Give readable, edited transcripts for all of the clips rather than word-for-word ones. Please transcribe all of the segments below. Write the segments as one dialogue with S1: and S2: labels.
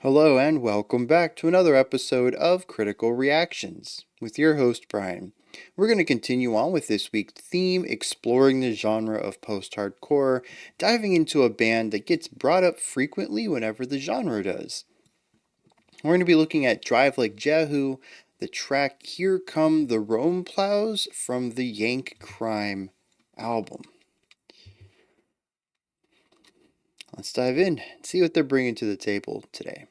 S1: Hello and welcome back to another episode of Critical Reactions with your host Bryan. We're going to continue on with this week's theme, exploring the genre of post-hardcore, diving into a band that gets brought up frequently whenever the genre does. We're going to be looking at Drive Like Jehu, the track Here Come the Plows from the Yank Crime album. Let's dive in and see what they're bringing to the table today.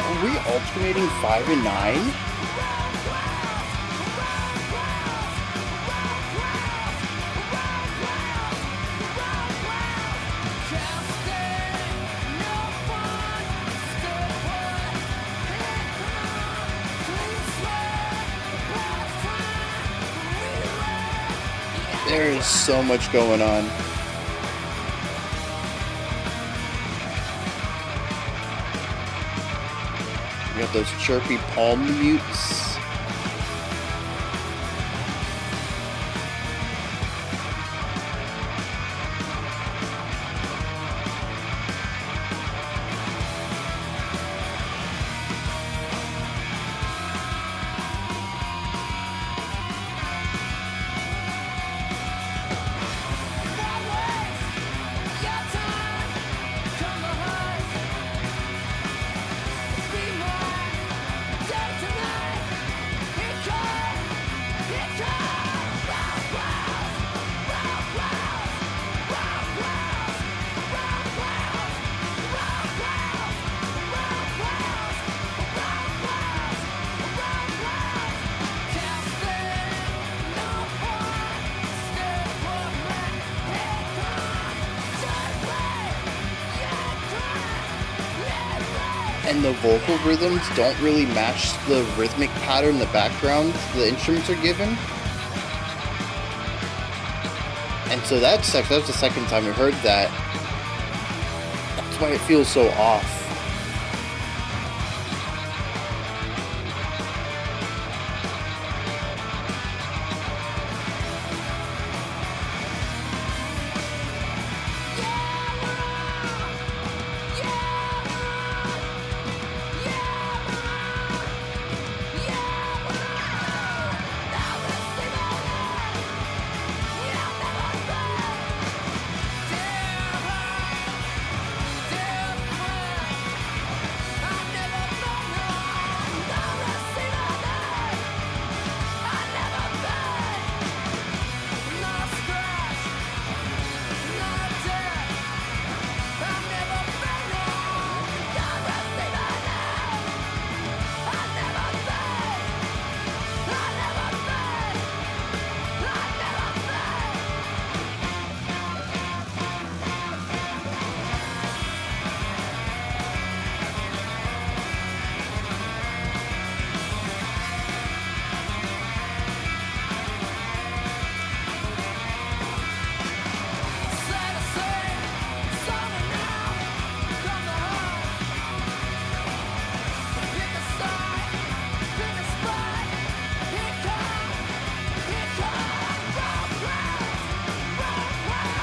S1: Are we alternating 5 and 9? There is so much going on. We got those chirpy palm mutes. And the vocal rhythms don't really match the rhythmic pattern in the background the instruments are given. And so that was the second time I heard that. That's why it feels so off.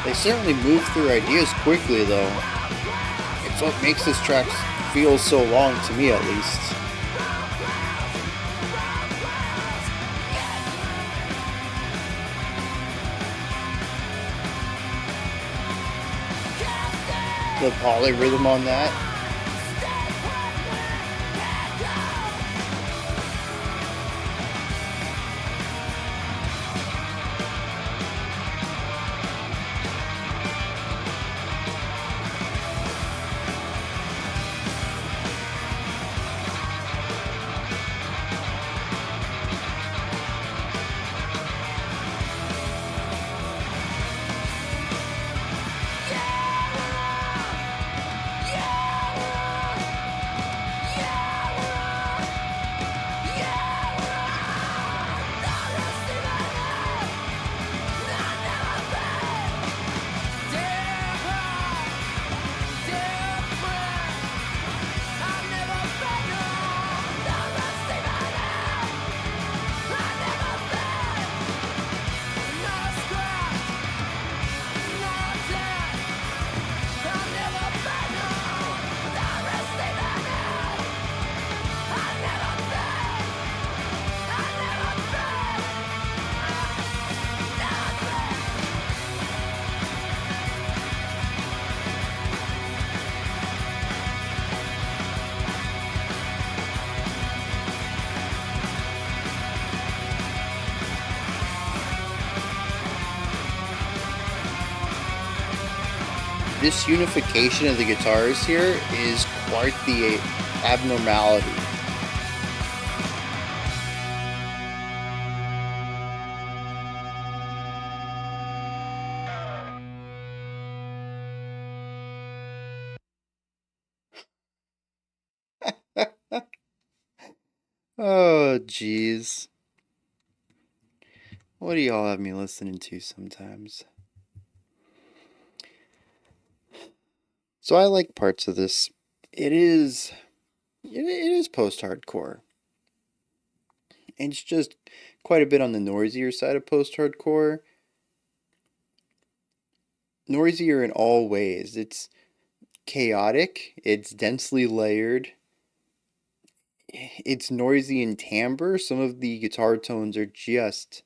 S1: They certainly move through ideas quickly, though. It's what makes this track feel so long, to me at least. The polyrhythm on that. This unification of the guitars here is quite the abnormality. Oh, jeez. What do y'all have me listening to sometimes? So I like parts of this. It is post-hardcore. It's just quite a bit on the noisier side of post-hardcore. Noisier in all ways. It's chaotic, it's densely layered, it's noisy in timbre. Some of the guitar tones are just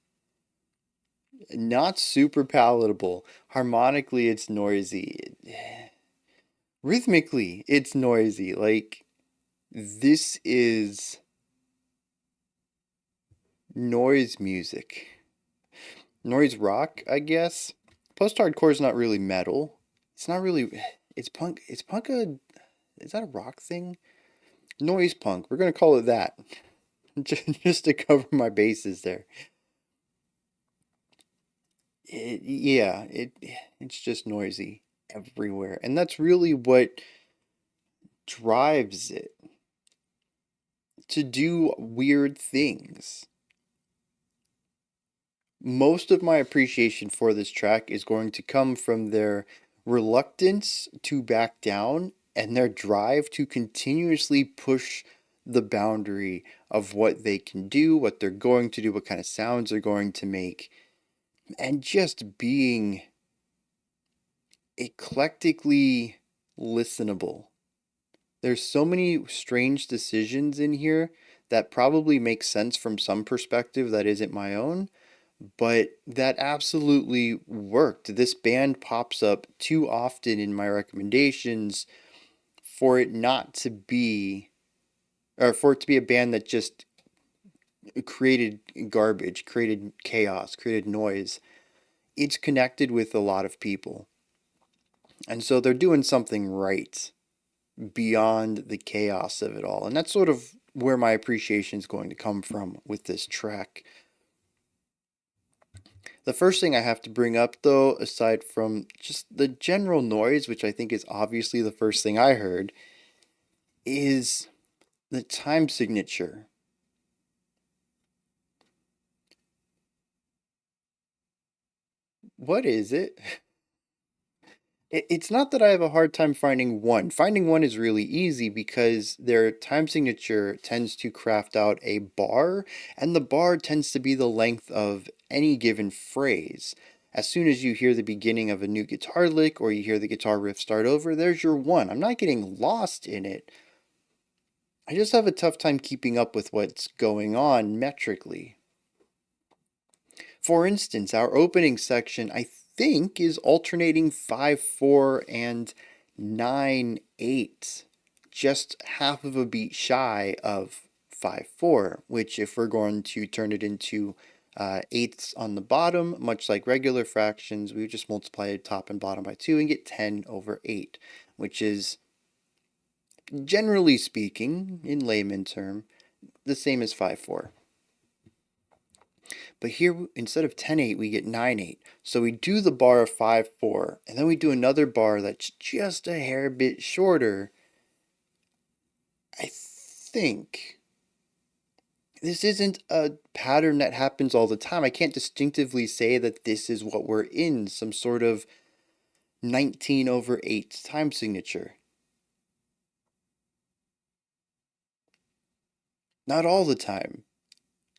S1: not super palatable. Harmonically, it's noisy. Rhythmically, it's noisy. Like, this is noise music. Noise rock, I guess. Post-hardcore is not really metal. It's not really. It's punk. Is punk a. Is that a rock thing? Noise punk. We're gonna call it that. Just to cover my bases there. It's just noisy everywhere, and that's really what drives it to do weird things. Most of my appreciation for this track is going to come from their reluctance to back down and their drive to continuously push the boundary of what they can do, what they're going to do, what kind of sounds they're going to make, and just being eclectically listenable. There's so many strange decisions in here that probably make sense from some perspective that isn't my own, but that absolutely worked. This band pops up too often in my recommendations for it not to be, or for it to be a band that just created garbage, created chaos, created noise. It's connected with a lot of people. And so they're doing something right beyond the chaos of it all. And that's sort of where my appreciation is going to come from with this track. The first thing I have to bring up, though, aside from just the general noise, which I think is obviously the first thing I heard, is the time signature. What is it? It's not that I have a hard time finding one. Finding one is really easy because their time signature tends to craft out a bar, and the bar tends to be the length of any given phrase. As soon as you hear the beginning of a new guitar lick or you hear the guitar riff start over, there's your one. I'm not getting lost in it. I just have a tough time keeping up with what's going on metrically. For instance, our opening section, I think, is alternating 5/4 and 9/8, just half of a beat shy of 5/4, which, if we're going to turn it into eighths on the bottom, much like regular fractions, we just multiply top and bottom by 2 and get 10/8, which is, generally speaking, in layman term, the same as 5/4. But here, instead of 10/8, we get 9/8. So we do the bar of 5/4, and then we do another bar that's just a hair bit shorter. I think this isn't a pattern that happens all the time. I can't distinctively say that this is what we're in, some sort of 19/8 time signature. Not all the time.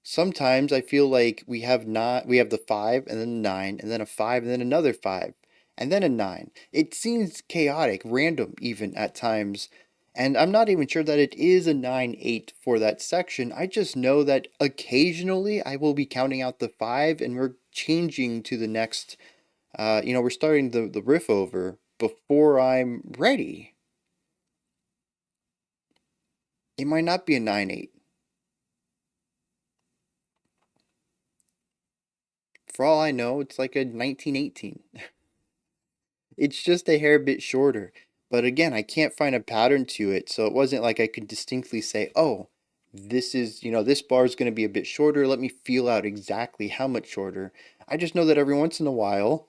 S1: Sometimes I feel like we have the 5 and then a 9 and then a 5 and then another 5 and then a 9. It seems chaotic, random even at times. And I'm not even sure that it is a 9/8 for that section. I just know that occasionally I will be counting out the 5 and we're changing to the next we're starting the riff over before I'm ready. It might not be a 9/8. For all I know, it's like a 19/18. It's just a hair bit shorter. But again, I can't find a pattern to it, so it wasn't like I could distinctly say, oh, this is, this bar is going to be a bit shorter. Let me feel out exactly how much shorter. I just know that every once in a while,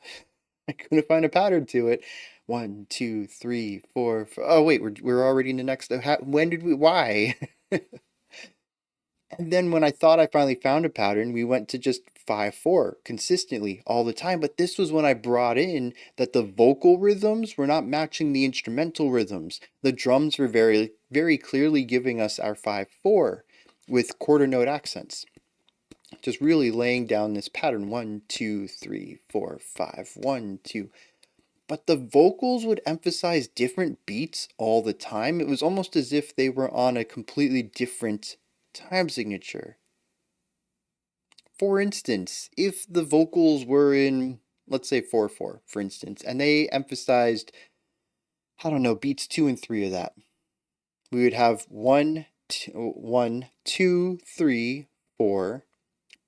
S1: I couldn't find a pattern to it. One, two, three, four. Oh, wait, we're already in the next. When did we? Why? And then when I thought I finally found a pattern, we went to just 5/4 consistently all the time. But this was when I brought in that the vocal rhythms were not matching the instrumental rhythms. The drums were very, very clearly giving us our 5/4 with quarter note accents. Just really laying down this pattern. 1, 2, 3, 4, 5. 1, 2. But the vocals would emphasize different beats all the time. It was almost as if they were on a completely different time signature. For instance, if the vocals were in, let's say 4/4, for instance, and they emphasized, I don't know, beats 2 and 3 of that, we would have 1, 2, 3, 4,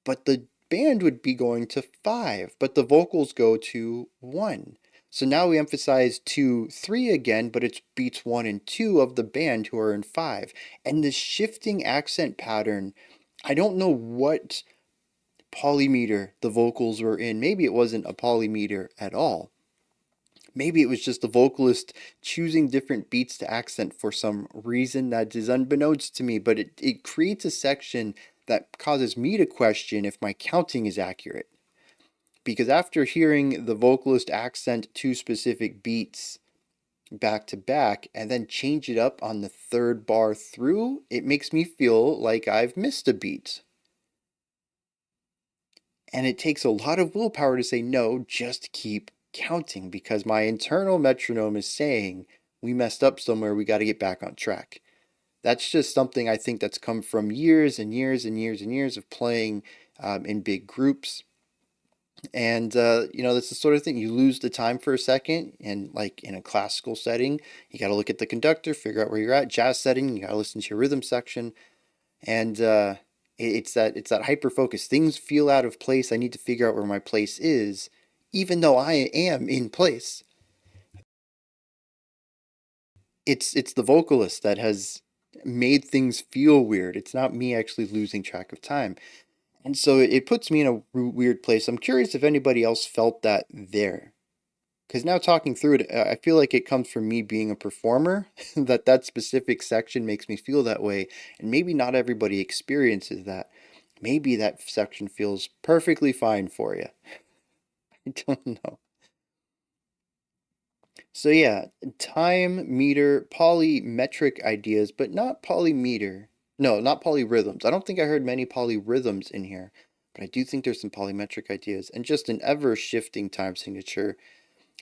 S1: but the band would be going to 5, but the vocals go to 1. So now we emphasize 2, 3 again, but it's beats 1 and 2 of the band who are in 5. And the shifting accent pattern, I don't know what polymeter the vocals were in. Maybe it wasn't a polymeter at all. Maybe it was just the vocalist choosing different beats to accent for some reason that is unbeknownst to me, but it creates a section that causes me to question if my counting is accurate. Because after hearing the vocalist accent two specific beats back to back and then change it up on the third bar through, it makes me feel like I've missed a beat. And it takes a lot of willpower to say, no, just keep counting, because my internal metronome is saying, we messed up somewhere, we got to get back on track. That's just something I think that's come from years and years and years and years of playing in big groups. And, that's the sort of thing, you lose the time for a second, and like in a classical setting, you got to look at the conductor, figure out where you're at. Jazz setting, you got to listen to your rhythm section. And it's that hyper focus. Things feel out of place. I need to figure out where my place is, even though I am in place. It's the vocalist that has made things feel weird. It's not me actually losing track of time. And so it puts me in a weird place. I'm curious if anybody else felt that there. Because now talking through it, I feel like it comes from me being a performer, that specific section makes me feel that way. And maybe not everybody experiences that. Maybe that section feels perfectly fine for you. I don't know. So yeah, time, meter, polymetric ideas, but not polymeter. No, not polyrhythms. I don't think I heard many polyrhythms in here, but I do think there's some polymetric ideas and just an ever-shifting time signature.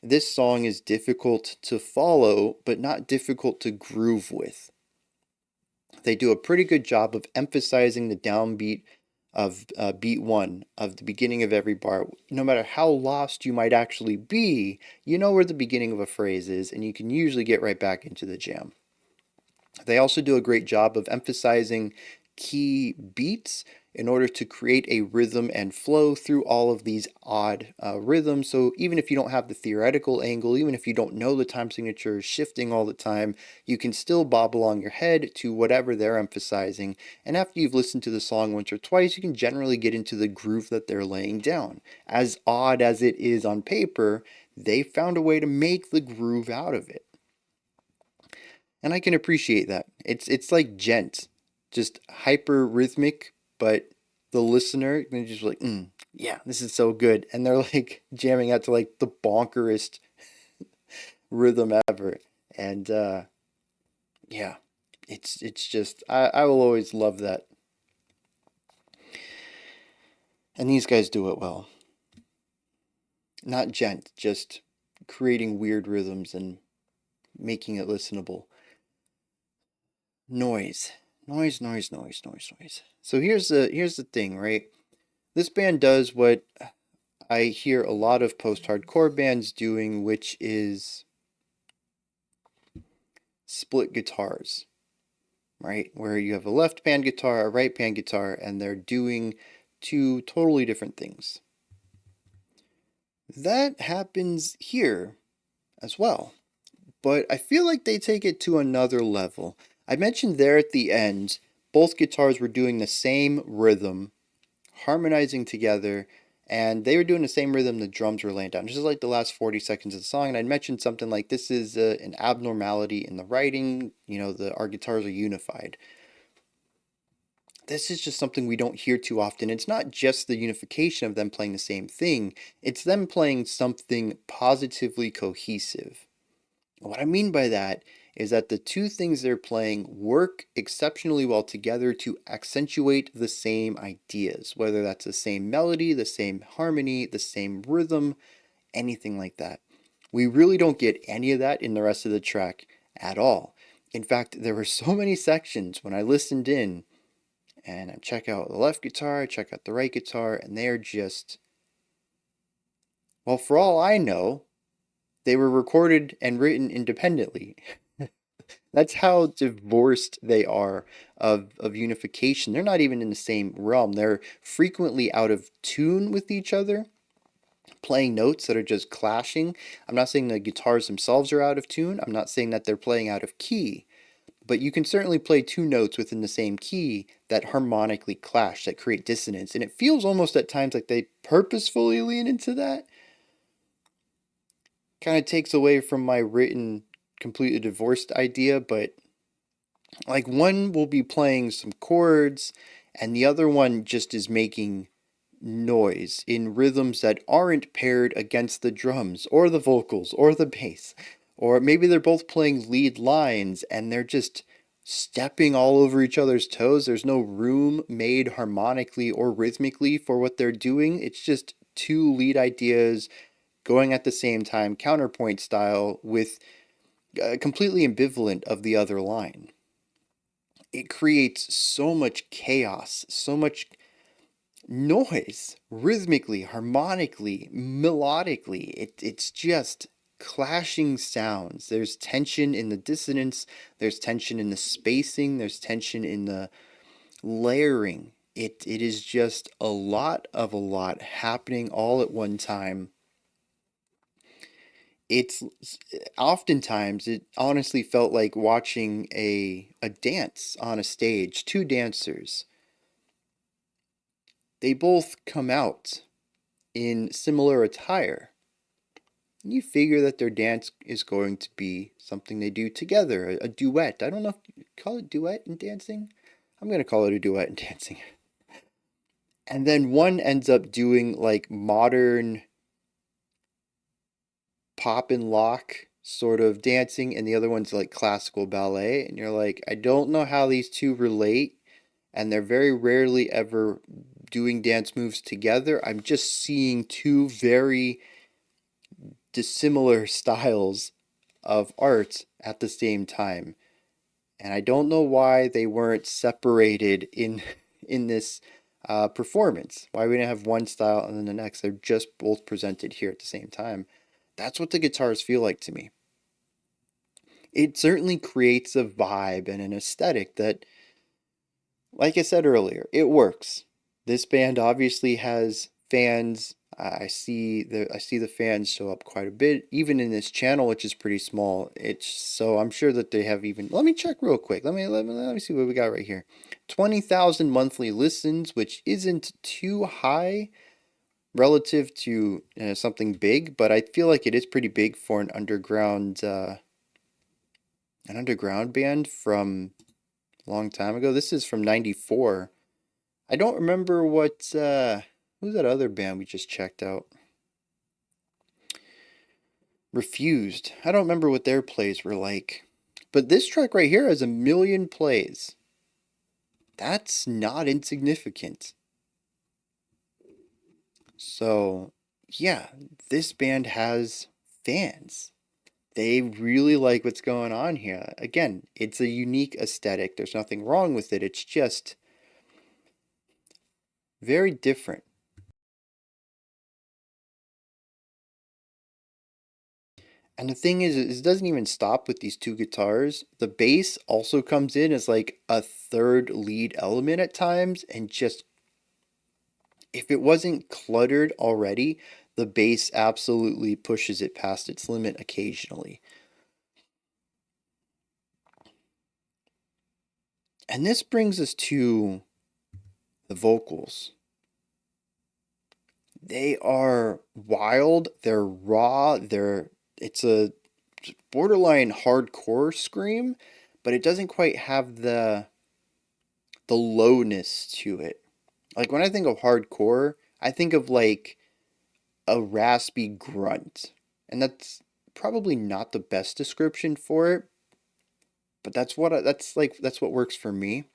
S1: This song is difficult to follow, but not difficult to groove with. They do a pretty good job of emphasizing the downbeat of beat one of the beginning of every bar. No matter how lost you might actually be, you know where the beginning of a phrase is, and you can usually get right back into the jam. They also do a great job of emphasizing key beats in order to create a rhythm and flow through all of these odd rhythms. So even if you don't have the theoretical angle, even if you don't know the time signature is shifting all the time, you can still bob along your head to whatever they're emphasizing. And after you've listened to the song once or twice, you can generally get into the groove that they're laying down. As odd as it is on paper, they found a way to make the groove out of it. And I can appreciate that. It's like gent, just hyper rhythmic, but the listener, they're just like, yeah, this is so good. And they're like jamming out to like the bonkerest rhythm ever. And yeah, it's just I will always love that. And these guys do it well. Not gent, just creating weird rhythms and making it listenable. Noise. Noise, noise, noise, noise, noise. So here's the thing, right? This band does what I hear a lot of post-hardcore bands doing, which is split guitars, right? Where you have a left pan guitar, a right pan guitar, and they're doing two totally different things. That happens here, as well. But I feel like they take it to another level. I mentioned there at the end, both guitars were doing the same rhythm, harmonizing together, and they were doing the same rhythm the drums were laying down. Just like the last 40 seconds of the song, and I'd mentioned something like this is an abnormality in the writing. Our guitars are unified. This is just something we don't hear too often. It's not just the unification of them playing the same thing, it's them playing something positively cohesive. What I mean by that is that the two things they're playing work exceptionally well together to accentuate the same ideas, whether that's the same melody, the same harmony, the same rhythm, anything like that. We really don't get any of that in the rest of the track at all. In fact, there were so many sections when I listened in and I check out the left guitar, I check out the right guitar, and they're just, well, for all I know, they were recorded and written independently. That's how divorced they are of unification. They're not even in the same realm. They're frequently out of tune with each other, playing notes that are just clashing. I'm not saying the guitars themselves are out of tune. I'm not saying that they're playing out of key. But you can certainly play two notes within the same key that harmonically clash, that create dissonance. And it feels almost at times like they purposefully lean into that. Kind of takes away from my written, completely divorced idea, but like one will be playing some chords and the other one just is making noise in rhythms that aren't paired against the drums or the vocals or the bass. Or maybe they're both playing lead lines and they're just stepping all over each other's toes. There's no room made harmonically or rhythmically for what they're doing. It's just two lead ideas going at the same time, counterpoint style, with completely ambivalent of the other line. It creates so much chaos, so much noise, rhythmically, harmonically, melodically. It's just clashing sounds. There's tension in the dissonance, there's tension in the spacing, there's tension in the layering. It is just a lot happening all at one time. It's oftentimes it honestly felt like watching a dance on a stage, two dancers. They both come out in similar attire. You figure that their dance is going to be something they do together, a duet. I don't know if you call it duet in dancing. I'm going to call it a duet in dancing. And then one ends up doing like modern pop and lock sort of dancing, and the other one's like classical ballet. And you're like, I don't know how these two relate, and they're very rarely ever doing dance moves together. I'm just seeing two very dissimilar styles of art at the same time. And I don't know why they weren't separated in this performance. Why we didn't have one style and then the next. They're just both presented here at the same time. That's what the guitars feel like to me. It certainly creates a vibe and an aesthetic that, like I said earlier, it works. This band obviously has fans. I see the fans show up quite a bit, even in this channel, which is pretty small. I'm sure that they have even. Let me check real quick. Let me see what we got right here. 20,000 monthly listens, which isn't too high relative to something big, but I feel like it is pretty big for an underground band from a long time ago. This is from '94. I don't remember who's that other band we just checked out? Refused. I don't remember what their plays were like. But this track right here has 1 million plays. That's not insignificant. So, yeah, this band has fans. They really like what's going on here. Again, it's a unique aesthetic. There's nothing wrong with it. It's just very different. And the thing is, it doesn't even stop with these two guitars. The bass also comes in as like a third lead element at times, and just if it wasn't cluttered already, the bass absolutely pushes it past its limit occasionally. And this brings us to the vocals. They are wild, they're raw, it's a borderline hardcore scream, but it doesn't quite have the lowness to it. Like when I think of hardcore, I think of like a raspy grunt. And that's probably not the best description for it, but that's what works for me.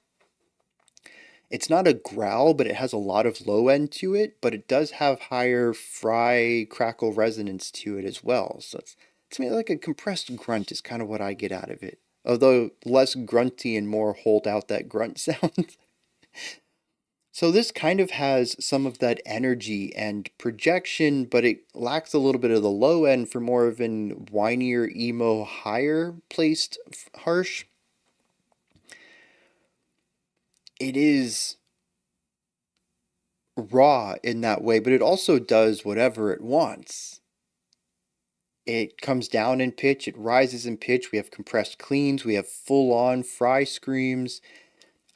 S1: It's not a growl, but it has a lot of low end to it, but it does have higher fry crackle resonance to it as well. So it's to me like a compressed grunt is kind of what I get out of it. Although less grunty and more hold out that grunt sound. So this kind of has some of that energy and projection, but it lacks a little bit of the low end for more of an whinier, emo, higher placed harsh. It is raw in that way, but it also does whatever it wants. It comes down in pitch, it rises in pitch. We have compressed cleans, we have full on fry screams.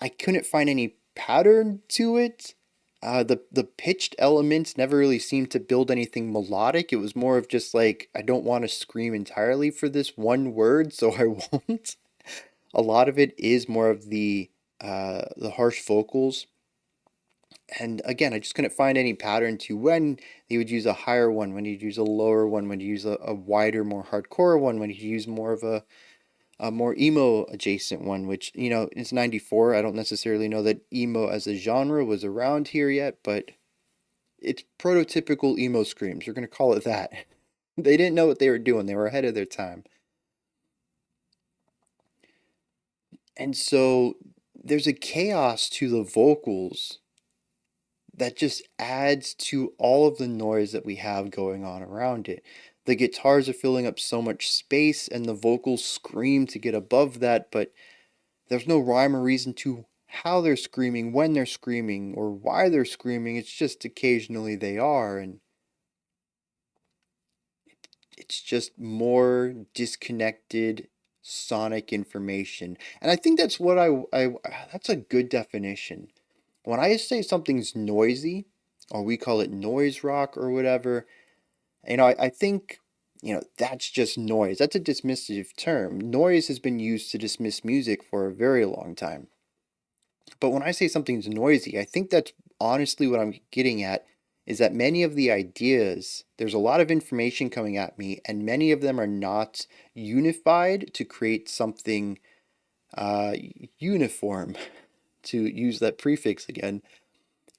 S1: I couldn't find any pattern to it. The pitched elements never really seemed to build anything melodic. It was more of just like, I don't want to scream entirely for this one word, so I won't. A lot of it is more of the harsh vocals. And again, I just couldn't find any pattern to when he would use a higher one, when he'd use a lower one, when he'd use a wider, more hardcore one, when he'd use more of a more emo adjacent one, which, you know, it's 94. I don't necessarily know that emo as a genre was around here yet, but it's prototypical emo screams. We're going to call it that. They didn't know what they were doing, they were ahead of their time. And so there's a chaos to the vocals that just adds to all of the noise that we have going on around it. The guitars are filling up so much space, and the vocals scream to get above that, but there's no rhyme or reason to how they're screaming, when they're screaming, or why they're screaming. It's just occasionally they are, and it's just more disconnected sonic information. And I think that's what I that's a good definition. When I say something's noisy, or we call it noise rock or whatever, I think, that's just noise. That's a dismissive term. Noise has been used to dismiss music for a very long time. But when I say something's noisy, I think that's honestly what I'm getting at is that many of the ideas, there's a lot of information coming at me, and many of them are not unified to create something uh, uniform, to use that prefix again.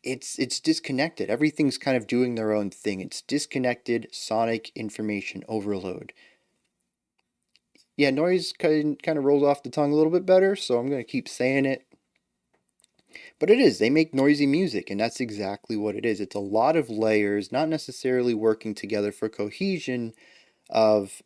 S1: It's disconnected. Everything's kind of doing their own thing. It's disconnected sonic information overload. Yeah, noise kind of rolls off the tongue a little bit better, so I'm going to keep saying it. But it is, they make noisy music, and that's exactly what it is. It's a lot of layers, not necessarily working together for cohesion of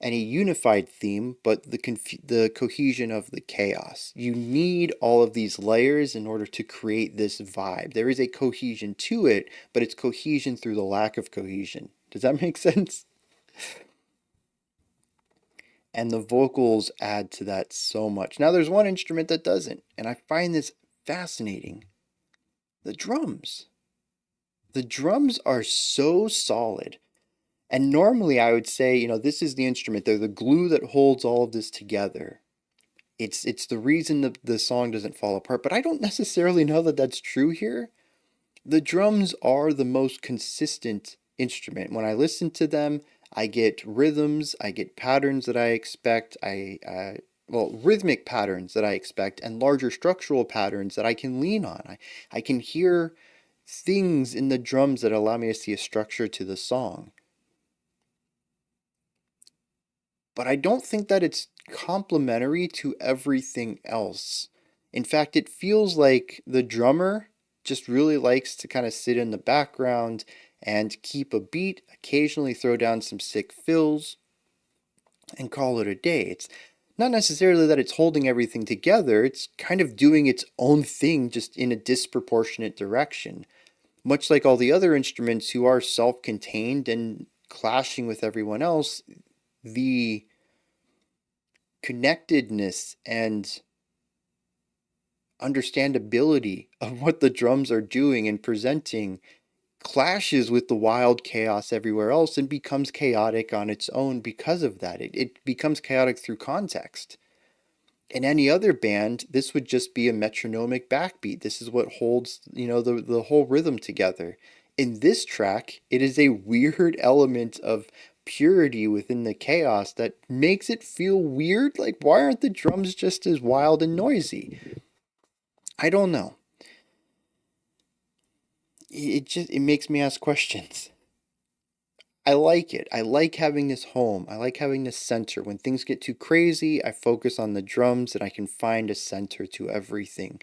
S1: any unified theme, but the cohesion of the chaos. You need all of these layers in order to create this vibe. There is a cohesion to it, but it's cohesion through the lack of cohesion. Does that make sense? And the vocals add to that so much. Now, there's one instrument that doesn't, and I find this fascinating. The drums. The drums are so solid. And normally I would say, this is the instrument. They're the glue that holds all of this together. It's the reason the song doesn't fall apart, but I don't necessarily know that that's true here. The drums are the most consistent instrument. When I listen to them, I get rhythms, I get patterns that I expect, well, rhythmic patterns that I expect, and larger structural patterns that I can lean on. I can hear things in the drums that allow me to see a structure to the song. But I don't think that it's complementary to everything else. In fact, it feels like the drummer just really likes to kind of sit in the background and keep a beat, occasionally throw down some sick fills, and call it a day. It's not necessarily that it's holding everything together, it's kind of doing its own thing just in a disproportionate direction. Much like all the other instruments who are self-contained and clashing with everyone else, the connectedness and understandability of what the drums are doing and presenting clashes with the wild chaos everywhere else and becomes chaotic on its own because of that. It becomes chaotic through context. In any other band, this would just be a metronomic backbeat. This is what holds, the whole rhythm together. In this track, it is a weird element of purity within the chaos that makes it feel weird. Like, why aren't the drums just as wild and noisy? I don't know. It makes me ask questions. I like it. I like having this home. I like having this center. When things get too crazy, I focus on the drums and I can find a center to everything.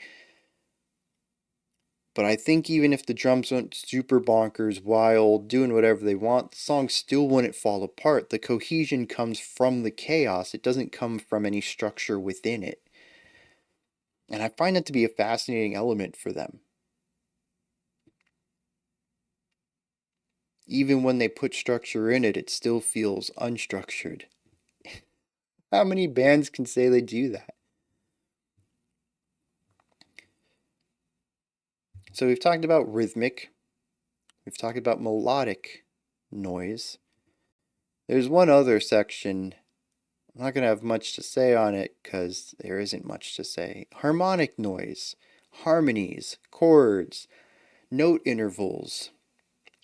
S1: But I think even if the drums went super bonkers, wild, doing whatever they want, the song still wouldn't fall apart. The cohesion comes from the chaos. It doesn't come from any structure within it. And I find that to be a fascinating element for them. Even when they put structure in it, it still feels unstructured. How many bands can say they do that? So we've talked about rhythmic, we've talked about melodic noise. There's one other section. I'm not going to have much to say on it because there isn't much to say. Harmonic noise, harmonies, chords, note intervals.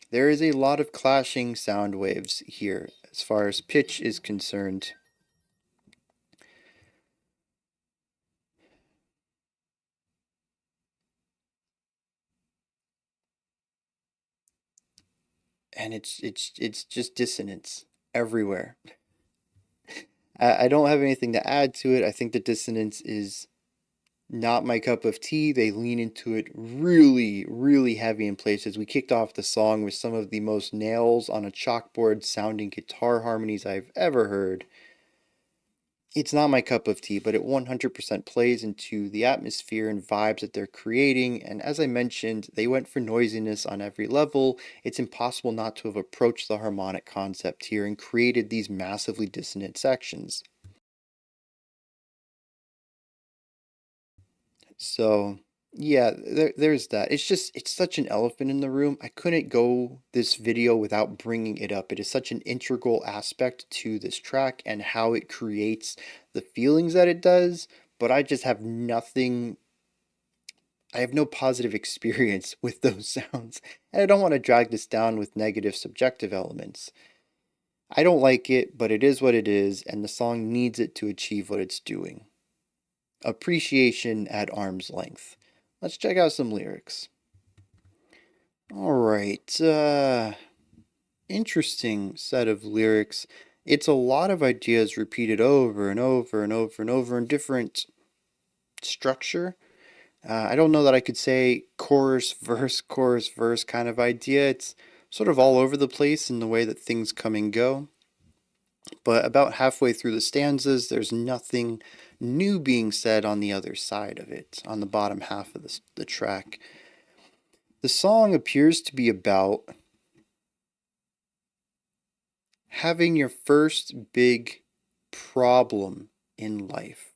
S1: There is a lot of clashing sound waves here as far as pitch is concerned. And it's just dissonance everywhere. I don't have anything to add to it. I think the dissonance is not my cup of tea. They lean into it really, really heavy in places. We kicked off the song with some of the most nails on a chalkboard sounding guitar harmonies I've ever heard. It's not my cup of tea, but it 100% plays into the atmosphere and vibes that they're creating. And as I mentioned, they went for noisiness on every level. It's impossible not to have approached the harmonic concept here and created these massively dissonant sections. So, yeah, there's that. It's such an elephant in the room. I couldn't go this video without bringing it up. It is such an integral aspect to this track and how it creates the feelings that it does, but I just have nothing. I have no positive experience with those sounds, and I don't want to drag this down with negative subjective elements. I don't like it, but it is what it is, and the song needs it to achieve what it's doing. Appreciation at arm's length. Let's check out some lyrics. All right, interesting set of lyrics. It's a lot of ideas repeated over and over and over and over in different structure. I don't know that I could say chorus, verse kind of idea. It's sort of all over the place in the way that things come and go. But about halfway through the stanzas, there's nothing new being said on the other side of it, on the bottom half of the track. The song appears to be about having your first big problem in life.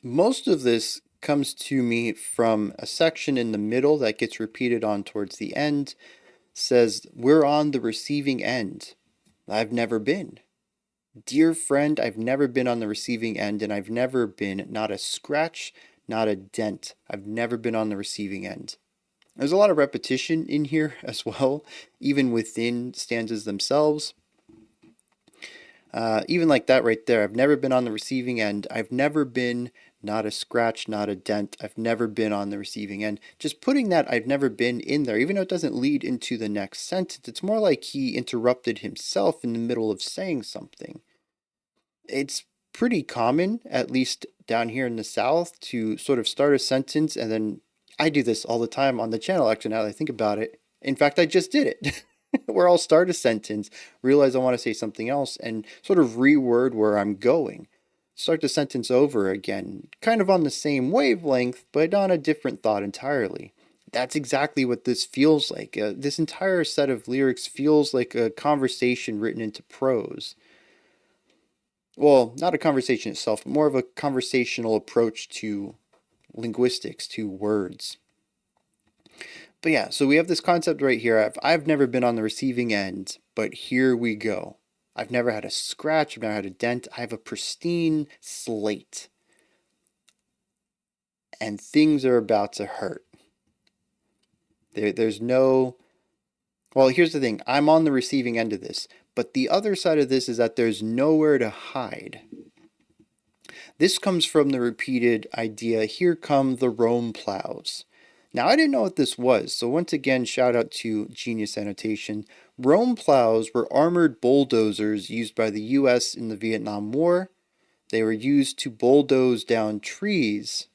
S1: Most of this comes to me from a section in the middle that gets repeated on towards the end. Says, we're on the receiving end. I've never been. Dear friend, I've never been on the receiving end, and I've never been, not a scratch, not a dent. I've never been on the receiving end. There's a lot of repetition in here as well, even within stanzas themselves. Even like that right there, I've never been on the receiving end. I've never been, not a scratch, not a dent. I've never been on the receiving end. Just putting that I've never been in there, even though it doesn't lead into the next sentence, it's more like he interrupted himself in the middle of saying something. It's pretty common, at least down here in the South, to sort of start a sentence and then I do this all the time on the channel, actually, now that I think about it. In fact, I just did it. Where I'll start a sentence, realize I want to say something else, and sort of reword where I'm going. start the sentence over again, kind of on the same wavelength, but on a different thought entirely. That's exactly what this feels like. This entire set of lyrics feels like a conversation written into prose. Well, not a conversation itself, but more of a conversational approach to linguistics, to words. But yeah, so we have this concept right here. I've never been on the receiving end, but here we go. I've never had a scratch, I've never had a dent. I have a pristine slate. And things are about to hurt. There's no. Well, here's the thing, I'm on the receiving end of this, but the other side of this is that there's nowhere to hide. This comes from the repeated idea, here come the Rome plows. Now, I didn't know what this was, so once again, shout out to Genius Annotation. Rome plows were armored bulldozers used by the US in the Vietnam War. They were used to bulldoze down trees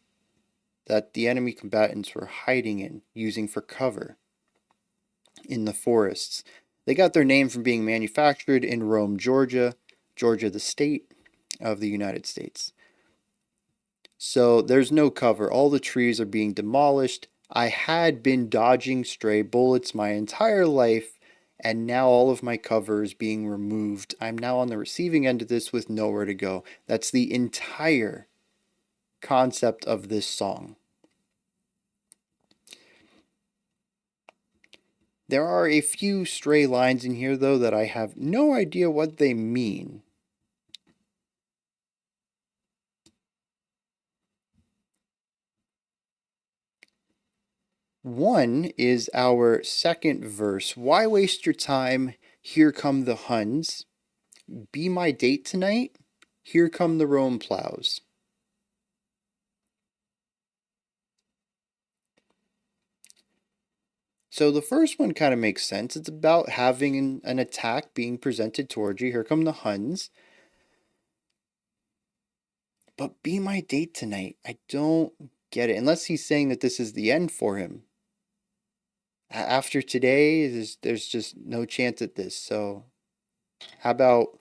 S1: that the enemy combatants were hiding in, using for cover in the forests. They got their name from being manufactured in Rome, Georgia, Georgia the state of the United States. So there's no cover. All the trees are being demolished. I had been dodging stray bullets my entire life, and now all of my cover is being removed. I'm now on the receiving end of this with nowhere to go. That's the entire concept of this song. There are a few stray lines in here, though, that I have no idea what they mean. One is our second verse. Why waste your time? Here come the Huns. Be my date tonight? Here come the Rome plows. So the first one kind of makes sense. It's about having an attack being presented towards you. Here come the Huns. But be my date tonight. I don't get it. Unless he's saying that this is the end for him. After today, there's just no chance at this. So how about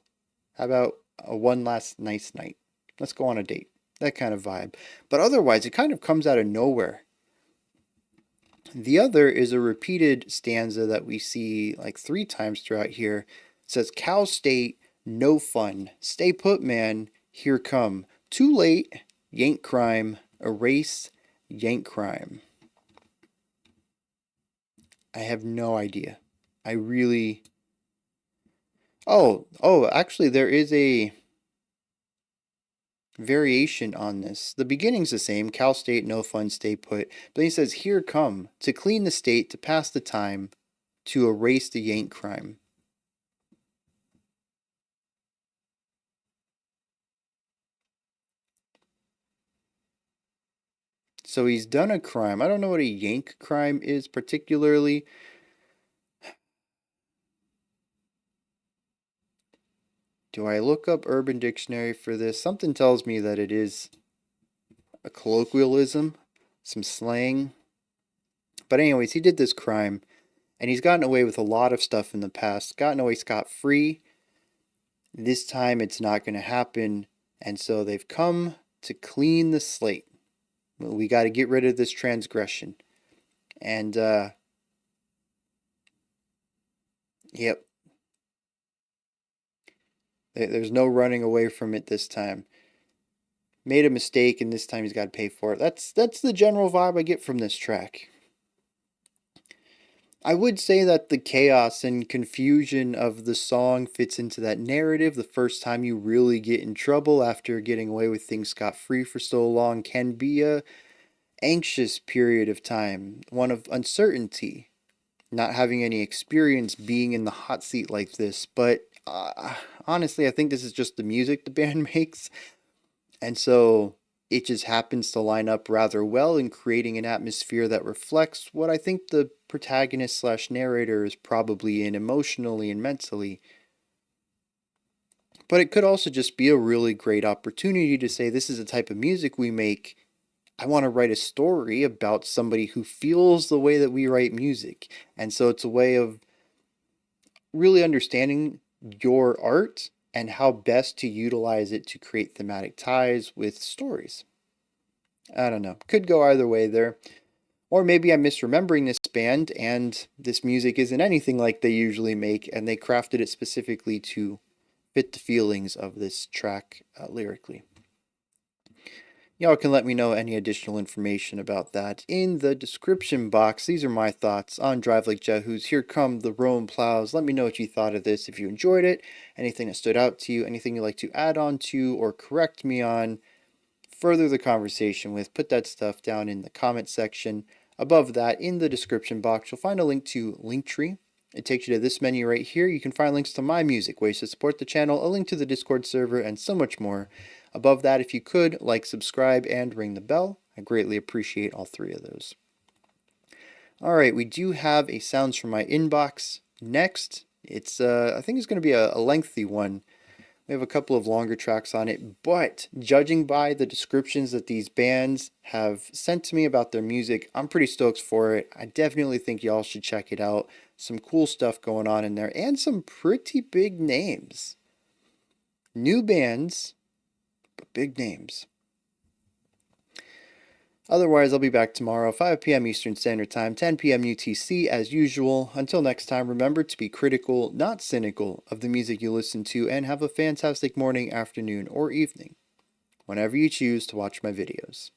S1: a one last nice night? Let's go on a date. That kind of vibe. But otherwise, it kind of comes out of nowhere. The other is a repeated stanza that we see like 3 times throughout here. It says, Cal State, no fun. Stay put, man. Here come. Too late. Yank crime. Erase. Yank crime. I have no idea. I really. Actually, there is a variation on this. The beginning's the same. Cal State, no fun, stay put. But then he says, here come, to clean the state, to pass the time, to erase the yank crime. So he's done a crime. I don't know what a yank crime is particularly. Do I look up Urban Dictionary for this? Something tells me that it is a colloquialism, some slang. But anyways, he did this crime, and he's gotten away with a lot of stuff in the past, gotten away scot-free. This time it's not going to happen, and so they've come to clean the slate. We got to get rid of this transgression. And, yep. There's no running away from it this time. Made a mistake, and this time he's got to pay for it. That's the general vibe I get from this track. I would say that the chaos and confusion of the song fits into that narrative. The first time you really get in trouble after getting away with things scot-free for so long can be a anxious period of time, one of uncertainty, not having any experience being in the hot seat like this. But honestly, I think this is just the music the band makes. And so it just happens to line up rather well in creating an atmosphere that reflects what I think the protagonist slash narrator is probably in emotionally and mentally. But it could also just be a really great opportunity to say, this is the type of music we make. I want to write a story about somebody who feels the way that we write music. And so it's a way of really understanding your art and how best to utilize it to create thematic ties with stories. I don't know. Could go either way there. Or maybe I'm misremembering this band and this music isn't anything like they usually make, and they crafted it specifically to fit the feelings of this track lyrically. Y'all can let me know any additional information about that in the description box. These are my thoughts on Drive Like Jehu's Here Come the Roan Plows. Let me know what you thought of this, if you enjoyed it, anything that stood out to you, anything you'd like to add on to or correct me on, further the conversation with. Put that stuff down in the comment section. Above that, in the description box, you'll find a link to Linktree. It takes you to this menu right here. You can find links to my music, ways to support the channel, a link to the Discord server, and so much more. Above that, if you could, like, subscribe, and ring the bell. I greatly appreciate all three of those. Alright, we do have a Sounds from My Inbox next. It's, I think it's going to be a lengthy one. We have a couple of longer tracks on it, but judging by the descriptions that these bands have sent to me about their music, I'm pretty stoked for it. I definitely think y'all should check it out. Some cool stuff going on in there, and some pretty big names. New bands, but big names. Otherwise, I'll be back tomorrow, 5 p.m. Eastern Standard Time, 10 p.m. UTC as usual. Until next time, remember to be critical, not cynical, of the music you listen to, and have a fantastic morning, afternoon, or evening, whenever you choose to watch my videos.